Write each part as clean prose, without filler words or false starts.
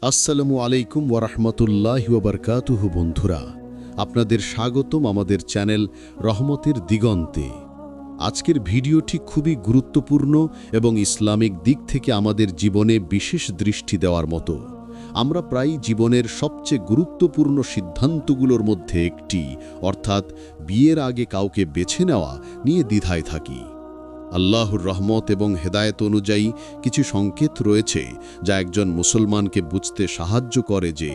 আসসালামু আলাইকুম ওয়ারাহমাতুল্লাহি ওয়া বারাকাতুহু। বন্ধুরা, আপনাদের স্বাগতম আমাদের চ্যানেল রহমতের দিগন্তে। আজকের ভিডিওটি খুবই গুরুত্বপূর্ণ এবং ইসলামিক দিক থেকে আমাদের জীবনে বিশেষ দৃষ্টি দেওয়ার মতো। আমরা প্রায় জীবনের সবচেয়ে গুরুত্বপূর্ণ সিদ্ধান্তগুলোর মধ্যে একটি, অর্থাৎ বিয়ের আগে কাউকে বেছে নেওয়া নিয়ে দ্বিধায় থাকি। আল্লাহর রহমত এবং হেদায়েত অনুযায়ী কিছু সংকেত রয়েছে যা একজন মুসলমানকে বুঝতে সাহায্য করে যে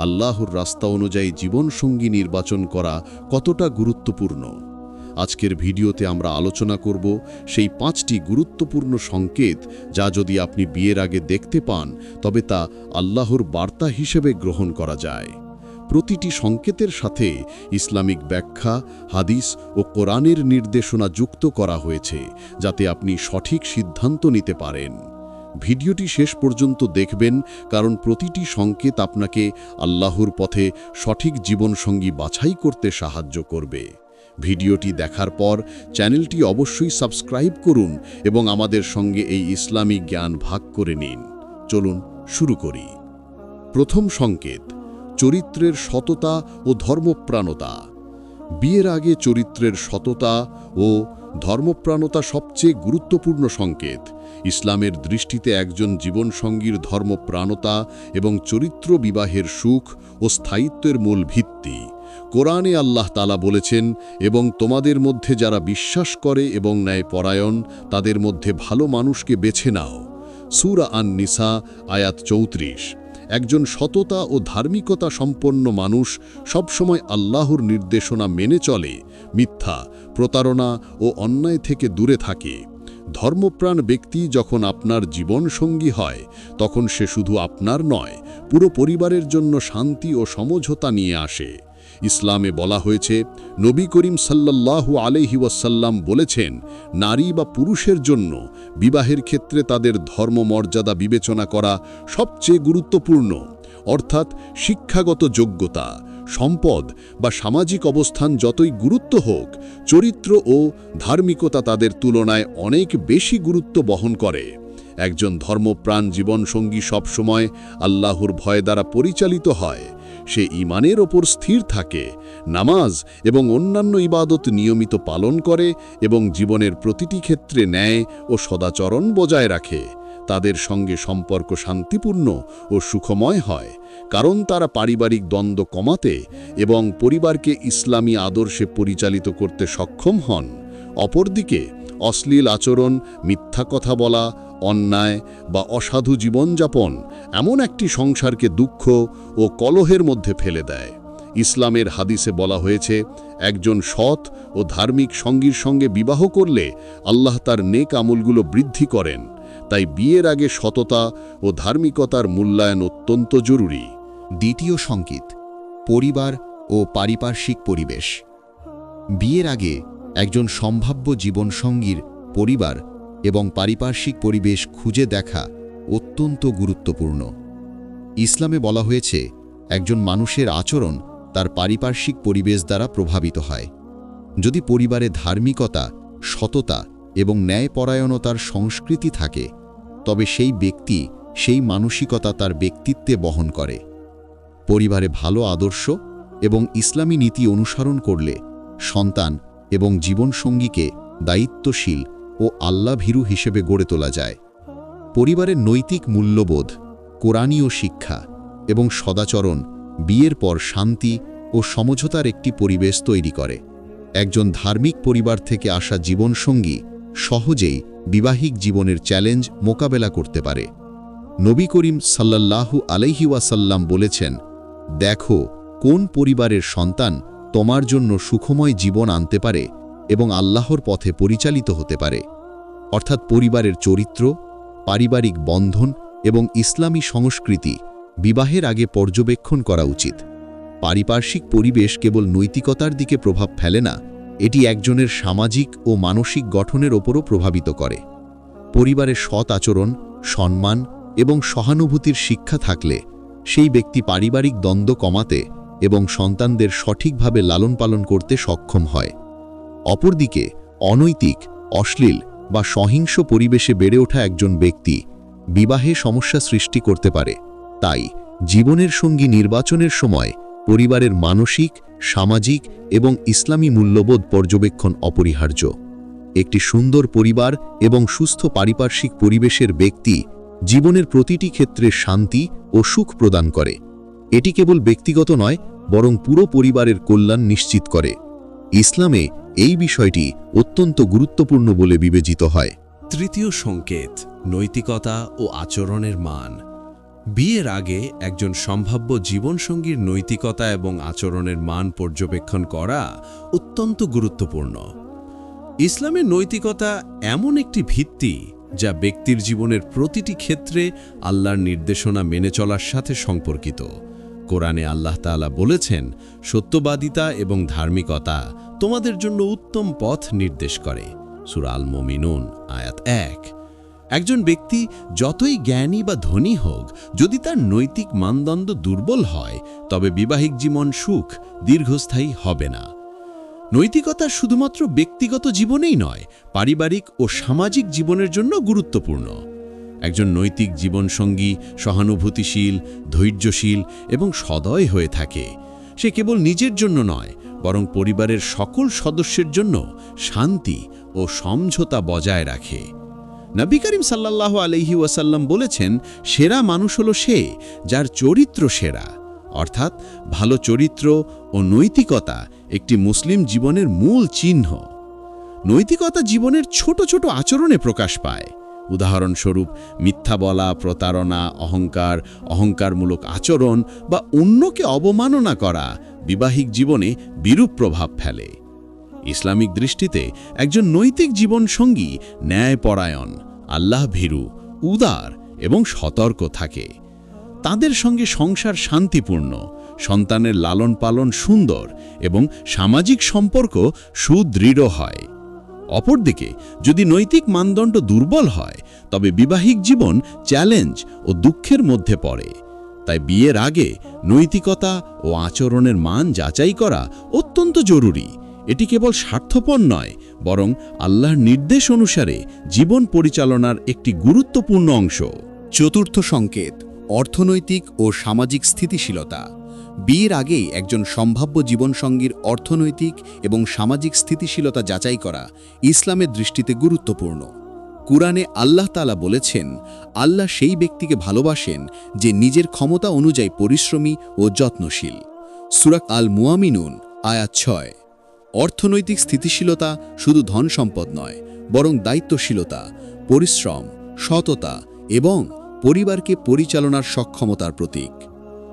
আল্লাহর রাস্তা অনুযায়ী জীবনসঙ্গী নির্বাচন করা কতটা গুরুত্বপূর্ণ। আজকের ভিডিওতে আমরা আলোচনা করব সেই 5টি গুরুত্বপূর্ণ সংকেত যা যদি আপনি বিয়ের আগে দেখতে পান তবে তা আল্লাহর বার্তা হিসেবে গ্রহণ করা যায়। প্রতিটি সংকেতের সাথে ইসলামিক ব্যাখ্যা, হাদিস ও কোরআনের নির্দেশনা যুক্ত করা হয়েছে যাতে আপনি সঠিক সিদ্ধান্ত নিতে পারেন। ভিডিওটি শেষ পর্যন্ত দেখবেন, কারণ প্রতিটি সংকেত আপনাকে আল্লাহর পথে সঠিক জীবনসঙ্গী বাছাই করতে সাহায্য করবে। ভিডিওটি দেখার পর চ্যানেলটি অবশ্যই সাবস্ক্রাইব করুন এবং আমাদের সঙ্গে এই ইসলামিক জ্ঞান ভাগ করে নিন। চলুন শুরু করি। প্রথম সংকেত: চরিত্রের সততা ও ধর্মপ্রাণতা। বিয়ের আগে চরিত্রের সততা ও ধর্মপ্রাণতা সবচেয়ে গুরুত্বপূর্ণ সংকেত। ইসলামের দৃষ্টিতে একজন জীবনসঙ্গীর ধর্মপ্রাণতা এবং চরিত্র বিবাহের সুখ ও স্থায়িত্বের মূল ভিত্তি। কোরআনে আল্লাহ তাআলা বলেছেন, এবং তোমাদের মধ্যে যারা বিশ্বাস করে এবং ন্যায়পরায়ণ তাদের মধ্যে ভালো মানুষকে বেছে নাও। সূরা আন-নিসা আয়াত 34। একজন সততা ও ধার্মিকতা সম্পন্ন মানুষ সবসময় আল্লাহর নির্দেশনা মেনে চলে, মিথ্যা, প্রতারণা ও অন্যায় থেকে দূরে থাকে। ধর্মপ্রাণ ব্যক্তি যখন আপনার জীবনসঙ্গী হয় তখন সে শুধু আপনার নয়, পুরো পরিবারের জন্য শান্তি ও সমঝোতা নিয়ে আসে। ইসলামে বলা হয়েছে, নবী করিম সাল্লাল্লাহু আলাইহি ওয়াসাল্লাম বলেছেন, নারী বা পুরুষের জন্য বিবাহের ক্ষেত্রে তাদের ধর্মমর্যাদা বিবেচনা করা সবচেয়ে গুরুত্বপূর্ণ। অর্থাৎ শিক্ষাগত যোগ্যতা, সম্পদ বা সামাজিক অবস্থান যতই গুরুত্ব হোক, চরিত্র ও ধার্মিকতা তাদের তুলনায় অনেক বেশি গুরুত্ব বহন করে। একজন ধর্মপ্রাণ জীবনসঙ্গী সবসময় আল্লাহর ভয় দ্বারা পরিচালিত হয়। সে ঈমানের ওপর স্থির থাকে, নামাজ এবং অন্যান্য ইবাদত নিয়মিত পালন করে এবং জীবনের প্রতিটি ক্ষেত্রে ন্যায় ও সদাচরণ বজায় রাখে। তাদের সঙ্গে সম্পর্ক শান্তিপূর্ণ ও সুখময় হয়, কারণ তারা পারিবারিক দ্বন্দ্ব কমাতে এবং পরিবারকে ইসলামী আদর্শে পরিচালিত করতে সক্ষম হন। অপরদিকে অশ্লীল আচরণ, মিথ্যা কথা বলা, অন্যায় বা অসাধু জীবনযাপন এমন একটি সংসারকে দুঃখ ও কলহের মধ্যে ফেলে দেয়। ইসলামের হাদিসে বলা হয়েছে, একজন সৎ ও ধার্মিক সঙ্গীর সঙ্গে বিবাহ করলে আল্লাহ তার নেক আমলগুলো বৃদ্ধি করেন। তাই বিয়ের আগে সততা ও ধার্মিকতার মূল্যায়ন অত্যন্ত জরুরি। দ্বিতীয় সংকেত: পরিবার ও পারিপার্শ্বিক পরিবেশ। বিয়ের আগে একজন সম্ভাব্য জীবনসঙ্গীর পরিবার এবং পারিপার্শ্বিক পরিবেশ খুঁজে দেখা অত্যন্ত গুরুত্বপূর্ণ। ইসলামে বলা হয়েছে, একজন মানুষের আচরণ তার পারিপার্শ্বিক পরিবেশ দ্বারা প্রভাবিত হয়। যদি পরিবারে ধার্মিকতা, সততা এবং ন্যায়পরায়ণতার সংস্কৃতি থাকে তবে সেই ব্যক্তি সেই মানসিকতা তার ব্যক্তিত্বে বহন করে। পরিবারে ভালো আদর্শ এবং ইসলামী নীতি অনুসরণ করলে সন্তান এবং জীবনসঙ্গীকে দায়িত্বশীল ও আল্লাভীরু হিসেবে গড়ে তোলা যায়। পরিবারের নৈতিক মূল্যবোধ, কোরআনীয় শিক্ষা এবং সদাচরণ বিয়ের পর শান্তি ও সমঝোতার একটি পরিবেশ তৈরি করে। একজন ধার্মিক পরিবার থেকে আসা জীবনসঙ্গী সহজেই বিবাহিক জীবনের চ্যালেঞ্জ মোকাবেলা করতে পারে। নবী করিম সাল্লাল্লাহু আলাইহি ওয়াসাল্লাম বলেছেন, দেখো কোন পরিবারের সন্তান তোমার জন্য সুখময় জীবন আনতে পারে এবং আল্লাহর পথে পরিচালিত হতে পারে। অর্থাৎ পরিবারের চরিত্র, পারিবারিক বন্ধন এবং ইসলামী সংস্কৃতি বিবাহের আগে পর্যবেক্ষণ করা উচিত। পারিপার্শ্বিক পরিবেশ কেবল নৈতিকতার দিকে প্রভাব ফেলে না, এটি একজনের সামাজিক ও মানসিক গঠনের ওপরও প্রভাবিত করে। পরিবারের সৎ আচরণ, সম্মান এবং সহানুভূতির শিক্ষা থাকলে সেই ব্যক্তি পারিবারিক দ্বন্দ্ব কমাতে এবং সন্তানদের সঠিকভাবে লালন পালন করতে সক্ষম হয়। অপরদিকে অনৈতিক, অশ্লীল বা সহিংস পরিবেশে বেড়ে ওঠা একজন ব্যক্তি বিবাহে সমস্যা সৃষ্টি করতে পারে। তাই জীবনের সঙ্গী নির্বাচনের সময় পরিবারের মানসিক, সামাজিক এবং ইসলামী মূল্যবোধ পর্যবেক্ষণ অপরিহার্য। একটি সুন্দর পরিবার এবং সুস্থ পারিপার্শ্বিক পরিবেশের ব্যক্তি জীবনের প্রতিটি ক্ষেত্রে শান্তি ও সুখ প্রদান করে। এটি কেবল ব্যক্তিগত নয়, বরং পুরো পরিবারের কল্যাণ নিশ্চিত করে। ইসলামে এই বিষয়টি অত্যন্ত গুরুত্বপূর্ণ বলে বিবেচিত হয়। তৃতীয় সংকেত, নৈতিকতা ও আচরণের মান। বিয়ের আগে একজন সম্ভাব্য জীবনসঙ্গীর নৈতিকতা এবং আচরণের মান পর্যবেক্ষণ করা অত্যন্ত গুরুত্বপূর্ণ। ইসলামের নৈতিকতা এমন একটি ভিত্তি যা ব্যক্তির জীবনের প্রতিটি ক্ষেত্রে আল্লাহর নির্দেশনা মেনে চলার সাথে সম্পর্কিত। কোরআনে আল্লাহ তাআলা বলেছেন, সত্যবাদিতা এবং ধার্মিকতা তোমাদের জন্য উত্তম পথ নির্দেশ করে। সূরা আল মুমিনুন আয়াত 1। একজন ব্যক্তি যতই জ্ঞানী বা ধনী হোক, যদি তার নৈতিক মানদণ্ড দুর্বল হয়, তবে বিবাহিক জীবন সুখ দীর্ঘস্থায়ী হবে না। নৈতিকতা শুধুমাত্র ব্যক্তিগত জীবনেই নয়, পারিবারিক ও সামাজিক জীবনের জন্য গুরুত্বপূর্ণ। একজন নৈতিক জীবনসঙ্গী সহানুভূতিশীল, ধৈর্যশীল এবং সদয় হয়ে থাকে। সে কেবল নিজের জন্য নয়, বরং পরিবারের সকল সদস্যের জন্য শান্তি ও সমঝোতা বজায় রাখে। নবী করিম সাল্লাল্লাহু আলাইহি ওয়াসাল্লাম বলেছেন, সেরা মানুষ হলো সে যার চরিত্র সেরা। অর্থাৎ ভালো চরিত্র ও নৈতিকতা একটি মুসলিম জীবনের মূল চিহ্ন। নৈতিকতা জীবনের ছোট ছোট আচরণে প্রকাশ পায়। উদাহরণস্বরূপ মিথ্যা বলা, প্রতারণা, অহংকারমূলক আচরণ বা অন্যকে অবমাননা করা বিবাহিক জীবনে বিরূপ প্রভাব ফেলে। ইসলামিক দৃষ্টিতে একজন নৈতিক জীবনসঙ্গী ন্যায়পরায়ণ, আল্লাহভীরু, উদার এবং সতর্ক থাকে। তাদের সঙ্গে সংসার শান্তিপূর্ণ, সন্তানের লালন পালন সুন্দর এবং সামাজিক সম্পর্ক সুদৃঢ় হয়। অপরদিকে যদি নৈতিক মানদণ্ড দুর্বল হয়, তবে বিবাহিক জীবন চ্যালেঞ্জ ও দুঃখের মধ্যে পড়ে। তাই বিয়ের আগে নৈতিকতা ও আচরণের মান যাচাই করা অত্যন্ত জরুরি। এটি কেবল স্বার্থপর নয়, বরং আল্লাহর নির্দেশ অনুসারে জীবন পরিচালনার একটি গুরুত্বপূর্ণ অংশ। চতুর্থ সংকেত, অর্থনৈতিক ও সামাজিক স্থিতিশীলতা। বিয়ের আগেই একজন সম্ভাব্য জীবনসঙ্গীর অর্থনৈতিক এবং সামাজিক স্থিতিশীলতা যাচাই করা ইসলামের দৃষ্টিতে গুরুত্বপূর্ণ। কুরআনে আল্লাহ তাআলা বলেছেন, আল্লাহ সেই ব্যক্তিকে ভালোবাসেন যে নিজের ক্ষমতা অনুযায়ী পরিশ্রমী ও যত্নশীল। সূরা আল মুমিনুন আয়াত 6। অর্থনৈতিক স্থিতিশীলতা শুধু ধন সম্পদ নয়, বরং দায়িত্বশীলতা, পরিশ্রম, সততা এবং পরিবারকে পরিচালনার সক্ষমতার প্রতীক।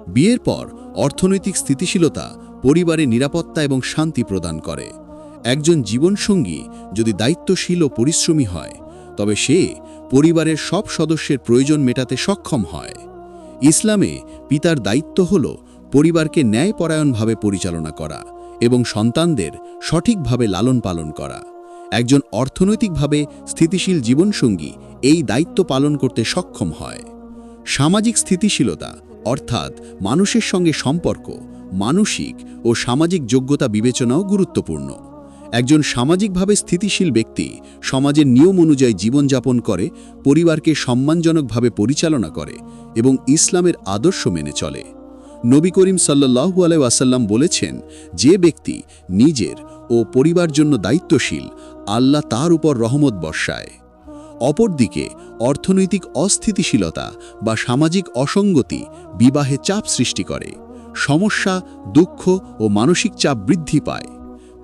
বিয়ের পর অর্থনৈতিক স্থিতিশীলতা পরিবারে নিরাপত্তা এবং শান্তি প্রদান করে। একজন জীবনসঙ্গী যদি দায়িত্বশীল ও পরিশ্রমী হয়, তবে সে পরিবারের সব সদস্যের প্রয়োজন মেটাতে সক্ষম হয়। ইসলামে পিতার দায়িত্ব হল পরিবারকে ন্যায়পরায়ণভাবে পরিচালনা করা এবং সন্তানদের সঠিকভাবে লালন পালন করা। একজন অর্থনৈতিকভাবে স্থিতিশীল জীবনসঙ্গী এই দায়িত্ব পালন করতে সক্ষম হয়। সামাজিক স্থিতিশীলতা অর্থাৎ মানুষের সঙ্গে সম্পর্ক, মানসিক ও সামাজিক যোগ্যতা বিবেচনাও গুরুত্বপূর্ণ। একজন সামাজিকভাবে স্থিতিশীল ব্যক্তি সমাজের নিয়ম অনুযায়ী জীবনযাপন করে, পরিবারকে সম্মানজনকভাবে পরিচালনা করে এবং ইসলামের আদর্শ মেনে চলে। নবী করিম সাল্লাল্লাহু আলাইহি ওয়াসাল্লাম বলেছেন, যে ব্যক্তি নিজের ও পরিবার জন্য দায়িত্বশীল, আল্লাহ তার উপর রহমত বর্ষায়। অপরদিকে অর্থনৈতিক অস্থিতিশীলতা বা সামাজিক অসঙ্গতি বিবাহে চাপ সৃষ্টি করে, সমস্যা, দুঃখ ও মানসিক চাপ বৃদ্ধি পায়।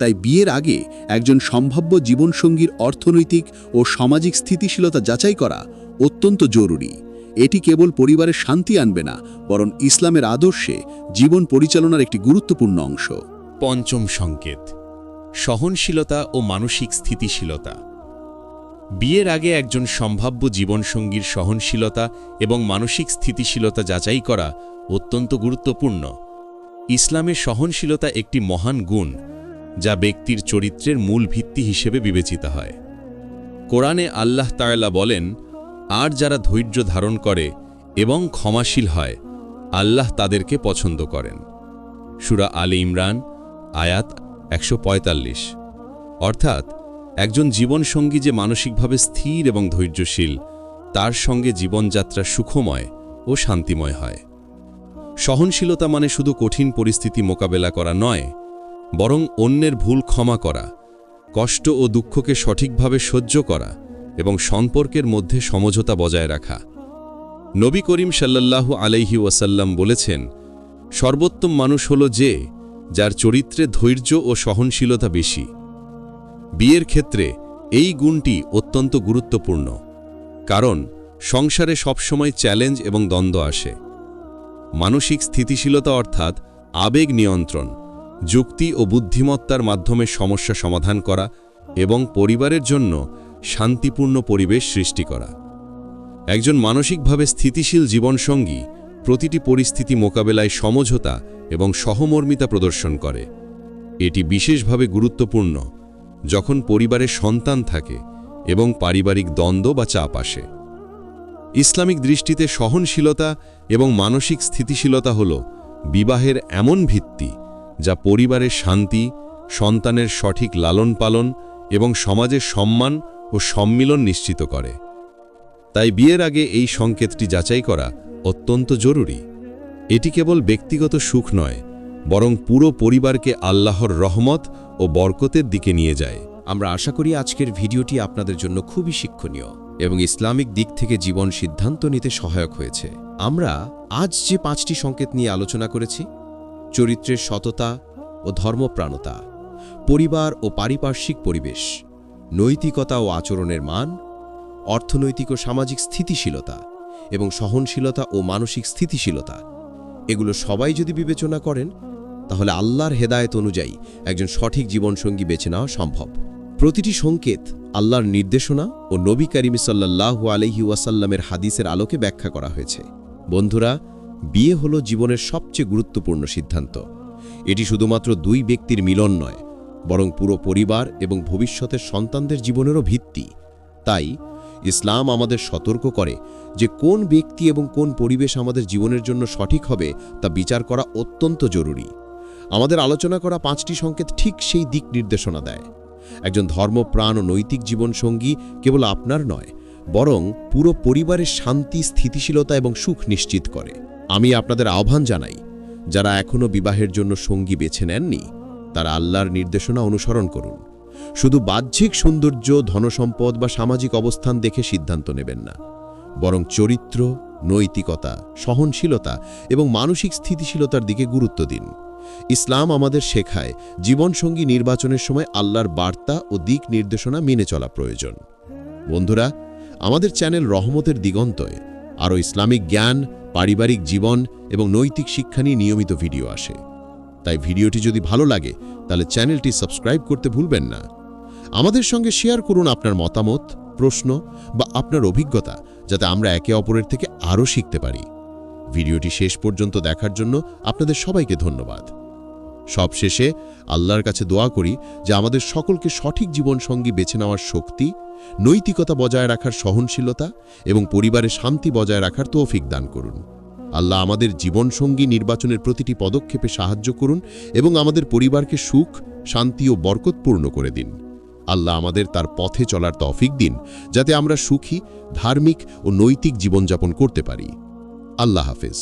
তাই বিয়ের আগে একজন সম্ভাব্য জীবনসঙ্গীর অর্থনৈতিক ও সামাজিক স্থিতিশীলতা যাচাই করা অত্যন্ত জরুরি। এটি কেবল পরিবারের শান্তি আনবে না, বরং ইসলামের আদর্শে জীবন পরিচালনার একটি গুরুত্বপূর্ণ অংশ। পঞ্চম সংকেত, সহনশীলতা ও মানসিক স্থিতিশীলতা। বিয়ের আগে একজন সম্ভাব্য জীবনসঙ্গীর সহনশীলতা এবং মানসিক স্থিতিশীলতা যাচাই করা অত্যন্ত গুরুত্বপূর্ণ। ইসলামে সহনশীলতা একটি মহান গুণ, যা ব্যক্তির চরিত্রের মূল ভিত্তি হিসেবে বিবেচিত হয়। কোরআনে আল্লাহ তাআলা বলেন, আর যারা ধৈর্য ধারণ করে এবং ক্ষমাশীল হয়, আল্লাহ তাদেরকে পছন্দ করেন। সূরা আলে ইমরান আয়াত 145। অর্থাৎ একজন জীবনসঙ্গী যে মানসিকভাবে স্থির এবং ধৈর্যশীল, তার সঙ্গে জীবনযাত্রা সুখময় ও শান্তিময় হয়। সহনশীলতা মানে শুধু কঠিন পরিস্থিতি মোকাবেলা করা নয়, বরং অন্যের ভুল ক্ষমা করা, কষ্ট ও দুঃখকে সঠিকভাবে সহ্য করা এবং সম্পর্কের মধ্যে সমঝোতা বজায় রাখা। নবী করিম সাল্লাল্লাহু আলাইহি ওয়াসাল্লাম বলেছেন, সর্বোত্তম মানুষ হল যে, যার চরিত্রে ধৈর্য ও সহনশীলতা বেশি। বিয়ের ক্ষেত্রে এই গুণটি অত্যন্ত গুরুত্বপূর্ণ, কারণ সংসারে সবসময় চ্যালেঞ্জ এবং দ্বন্দ্ব আসে। মানসিক স্থিতিশীলতা অর্থাৎ আবেগ নিয়ন্ত্রণ, যুক্তি ও বুদ্ধিমত্তার মাধ্যমে সমস্যা সমাধান করা এবং পরিবারের জন্য শান্তিপূর্ণ পরিবেশ সৃষ্টি করা। একজন মানসিকভাবে স্থিতিশীল জীবনসঙ্গী প্রতিটি পরিস্থিতি মোকাবেলায় সমঝোতা এবং সহমর্মিতা প্রদর্শন করে। এটি বিশেষভাবে গুরুত্বপূর্ণ যখন পরিবারে সন্তান থাকে এবং পারিবারিক দ্বন্দ্ব বা চাপ আসে। ইসলামিক দৃষ্টিতে সহনশীলতা এবং মানসিক স্থিতিশীলতা হল বিবাহের এমন ভিত্তি যা পরিবারের শান্তি, সন্তানের সঠিক লালন পালন এবং সমাজের সম্মান ও সম্মিলন নিশ্চিত করে। তাই বিয়ের আগে এই সংকেতটি যাচাই করা অত্যন্ত জরুরি। এটি কেবল ব্যক্তিগত সুখ নয়, বরং পুরো পরিবারকে আল্লাহর রহমত ও বরকতের দিকে নিয়ে যায়। আমরা আশা করি আজকের ভিডিওটি আপনাদের জন্য খুবই শিক্ষণীয় এবং ইসলামিক দিক থেকে জীবন সিদ্ধান্ত নিতে সহায়ক হয়েছে। আমরা আজ যে 5টি সংকেত নিয়ে আলোচনা করেছি, চরিত্রের সততা ও ধর্মপ্রাণতা, পরিবার ও পারিপার্শ্বিক পরিবেশ, নৈতিকতা ও আচরণের মান, অর্থনৈতিক ও সামাজিক স্থিতিশীলতা এবং সহনশীলতা ও মানসিক স্থিতিশীলতা, এগুলো সবাই যদি বিবেচনা করেন, তাহলে আল্লাহর হেদায়েত অনুযায়ী একজন সঠিক জীবনসঙ্গী বেছে নেওয়া সম্ভব। প্রতিটি সংকেত আল্লাহর নির্দেশনা ও নবী করিম সাল্লাল্লাহু আলাইহি ওয়াসাল্লামের হাদিসের আলোকে ব্যাখ্যা করা হয়েছে। বন্ধুরা, বিয়ে হলো জীবনের সবচেয়ে গুরুত্বপূর্ণ সিদ্ধান্ত। এটি শুধুমাত্র 2 ব্যক্তির মিলন নয়, বরং পুরো পরিবার এবং ভবিষ্যতের সন্তানদের জীবনেরও ভিত্তি। তাই ইসলাম আমাদের সতর্ক করে যে কোন ব্যক্তি এবং কোন পরিবেশ আমাদের জীবনের জন্য সঠিক হবে তা বিচার করা অত্যন্ত জরুরি। আমাদের আলোচনা করা 5টি সংকেত ঠিক সেই দিক নির্দেশনা দেয়। একজন ধর্মপ্রাণ ও নৈতিক জীবনসঙ্গী কেবল আপনার নয়, বরং পুরো পরিবারের শান্তি, স্থিতিশীলতা এবং সুখ নিশ্চিত করে। আমি আপনাদের আহ্বান জানাই, যারা এখনও বিবাহের জন্য সঙ্গী বেছে নেননি, তারা আল্লাহর নির্দেশনা অনুসরণ করুন। শুধু বাহ্যিক সৌন্দর্য, ধনসম্পদ বা সামাজিক অবস্থান দেখে সিদ্ধান্ত নেবেন না, বরং চরিত্র, নৈতিকতা, সহনশীলতা এবং মানসিক স্থিতিশীলতার দিকে গুরুত্ব দিন। ইসলাম আমাদের শেখায় জীবনসঙ্গী নির্বাচনের সময় আল্লাহর বার্তা ও দিক নির্দেশনা মেনে চলা প্রয়োজন। বন্ধুরা, আমাদের চ্যানেল রহমতের দিগন্তয় আরও ইসলামিক জ্ঞান, পারিবারিক জীবন এবং নৈতিক শিক্ষা নিয়ে নিয়মিত ভিডিও আসে। তাই ভিডিওটি যদি ভালো লাগে, তাহলে চ্যানেলটি সাবস্ক্রাইব করতে ভুলবেন না। আমাদের সঙ্গে শেয়ার করুন আপনার মতামত, প্রশ্ন বা আপনার অভিজ্ঞতা, যাতে আমরা একে অপরের থেকে আরও শিখতে পারি। ভিডিওটি শেষ পর্যন্ত দেখার জন্য আপনাদের সবাইকে ধন্যবাদ। সবশেষে আল্লাহর কাছে দোয়া করি যে আমাদের সকলকে সঠিক জীবনসঙ্গী বেছে নেওয়ার শক্তি, নৈতিকতা বজায় রাখার সহনশীলতা এবং পরিবারে শান্তি বজায় রাখার তৌফিক দান করুন। আল্লাহ আমাদের জীবনসঙ্গী নির্বাচনের প্রতিটি পদক্ষেপে সাহায্য করুন এবং আমাদের পরিবারকে সুখ, শান্তি ও বরকতপূর্ণ করে দিন। আল্লাহ আমাদের তার পথে চলার তৌফিক দিন, যাতে আমরা সুখী, ধার্মিক ও নৈতিক জীবনযাপন করতে পারি। আল্লাহ হাফেজ।